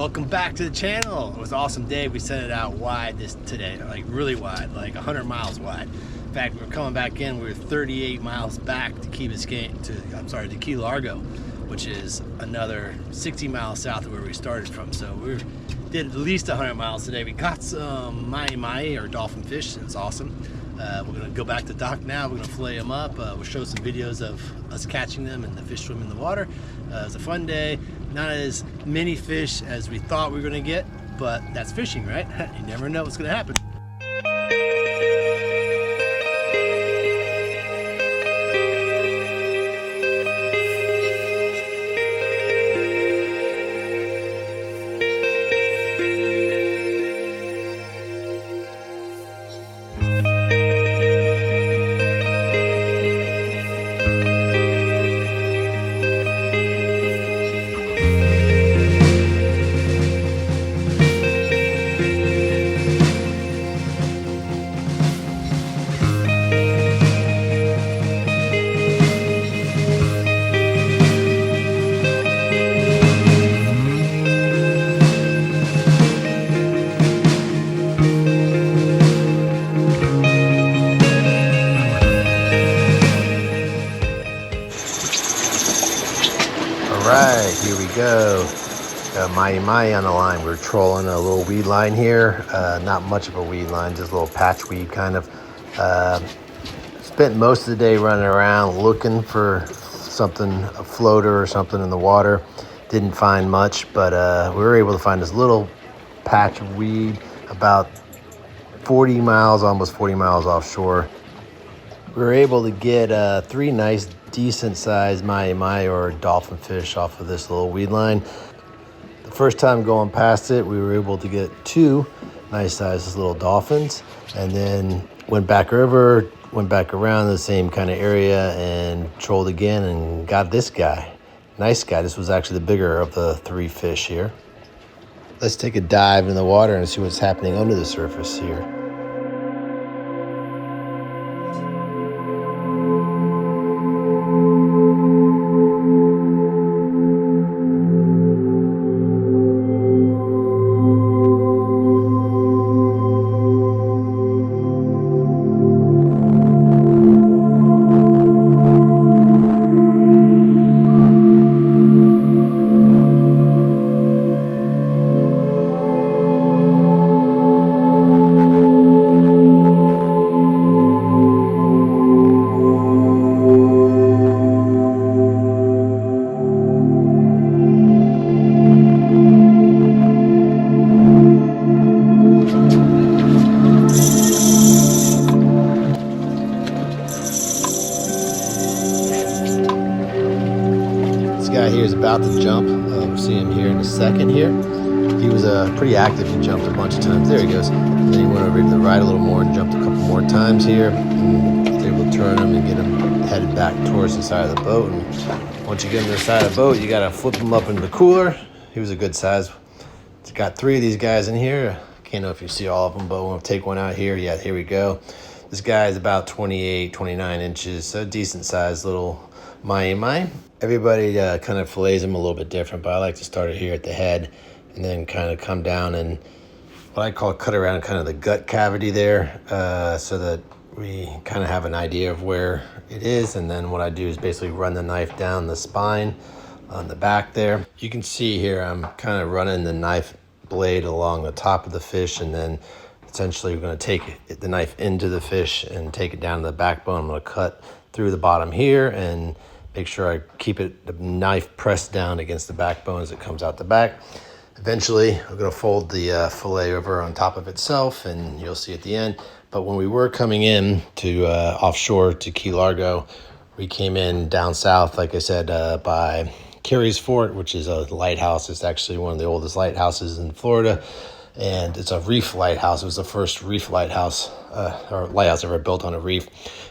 Welcome back to the channel. It was an awesome day. We sent it out wide today, like really wide, like 100 miles wide. In fact, we were coming back in. We were 38 miles back to Key Largo, which is another 60 miles south of where we started from. So we did at least 100 miles today. We caught some mahi-mahi or dolphin fish. It's awesome. We're gonna go back to dock now. We're gonna fillet them up. We'll show some videos of us catching them and the fish swimming in the water. It was a fun day. Not as many fish as we thought we were gonna get, but that's fishing, right? You never know what's gonna happen. Alright, here we go. Got mahi-mahi on the line. We're trolling a little weed line here. Not much of a weed line, just a little patch weed kind of. Spent most of the day running around looking for something, a floater or something in the water. Didn't find much, but we were able to find this little patch of weed about 40 miles, almost 40 miles offshore. We were able to get 3 nice decent sized mahi-mahi or dolphin fish off of this little weed line. The first time going past it, we were able to get 2 nice sized little dolphins, and then went back over, went back around the same kind of area and trolled again and got this guy. Nice guy. This was actually the bigger of the 3 fish here. Let's take a dive in the water and see what's happening under the surface here. Guy here is about to jump. We'll see him here in a second here. He was pretty active. He jumped a bunch of times. There he goes. And then he went over to the right a little more and jumped a couple more times here. And was able to turn him and get him headed back towards the side of the boat. And once you get him to the side of the boat, you got to flip him up into the cooler. He was a good size. It's got 3 of these guys in here. Can't know if you see all of them, but we'll take one out here. Yeah, here we go. This guy is about 28, 29 inches. So decent sized little mahi-mahi. Everybody kind of fillets them a little bit different, but I like to start it here at the head and then kind of come down and what I call cut around kind of the gut cavity there, so that we kind of have an idea of where it is. And then what I do is basically run the knife down the spine on the back there. You can see here I'm kind of running the knife blade along the top of the fish, and then essentially we're going to take the knife into the fish and take it down to the backbone. I'm going to cut through the bottom here and make sure I keep the knife pressed down against the backbone as it comes out the back. Eventually, I'm going to fold the fillet over on top of itself, and you'll see at the end. But when we were coming in to offshore to Key Largo, we came in down south, like I said, by Carey's Fort, which is a lighthouse. It's actually one of the oldest lighthouses in Florida, and it's a reef lighthouse. It was the first reef lighthouse, or lighthouse ever built on a reef.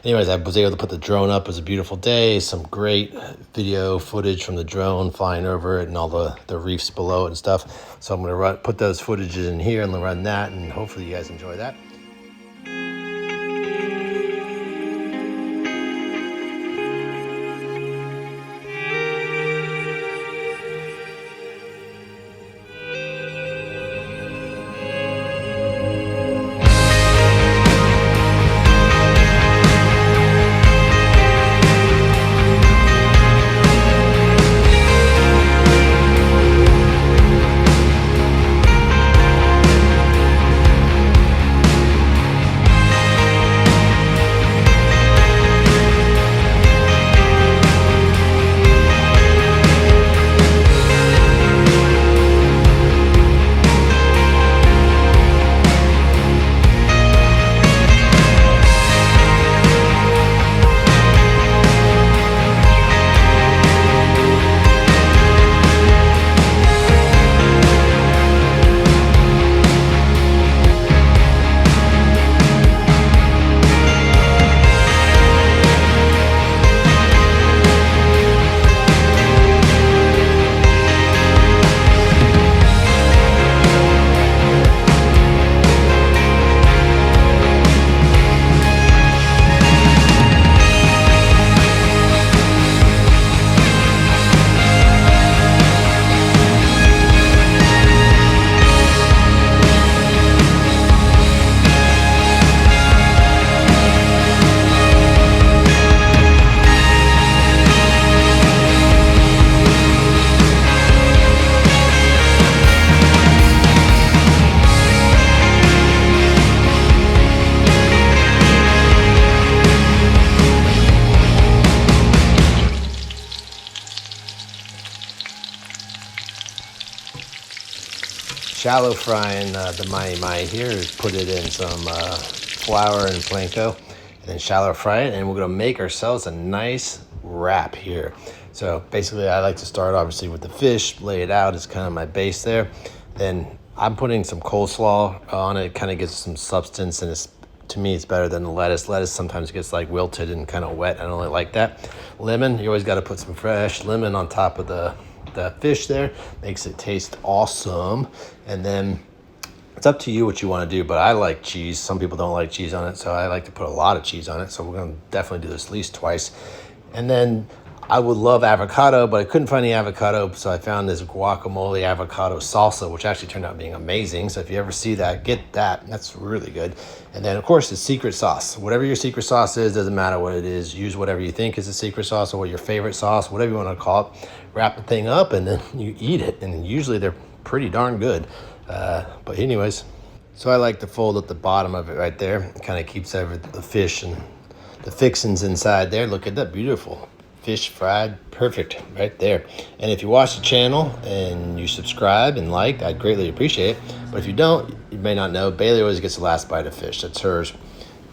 Anyways, I was able to put the drone up. It was a beautiful day. Some great video footage from the drone flying over it and all the reefs below it and stuff. So I'm going to put those footages in here and run that, and hopefully you guys enjoy that. shallow frying the mahi here. Put it in some flour and panko, and then shallow fry it. And we're gonna make ourselves a nice wrap here. So basically, I like to start obviously with the fish, lay it out as kind of my base there. Then I'm putting some coleslaw on it. It kind of gets some substance, and to me, it's better than the lettuce. Lettuce sometimes gets like wilted and kind of wet. I don't really like that. Lemon, you always got to put some fresh lemon on top of the fish there. Makes it taste awesome. And then it's up to you what you want to do, but I like cheese. Some people don't like cheese on it, so I like to put a lot of cheese on it. So we're going to definitely do this at least twice. And then I would love avocado, but I couldn't find any avocado, so I found this guacamole avocado salsa, which actually turned out being amazing. So if you ever see that, get that. That's really good. And then, of course, the secret sauce. Whatever your secret sauce is, doesn't matter what it is. Use whatever you think is a secret sauce or what your favorite sauce, whatever you want to call it. Wrap the thing up, and then you eat it. And usually they're pretty darn good. But anyways, so I like to fold up the bottom of it right there. It kind of keeps the fish and the fixings inside there. Look at that, beautiful. Fish fried, perfect right there. And if you watch the channel and you subscribe and like, I'd greatly appreciate it. But if you don't, you may not know, Bailey always gets the last bite of fish. That's hers.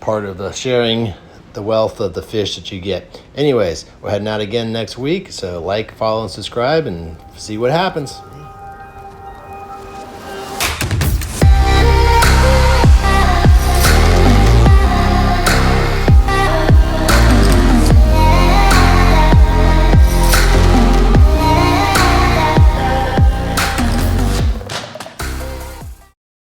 Part of the sharing the wealth of the fish that you get. Anyways, we're heading out again next week. So like, follow, and subscribe and see what happens.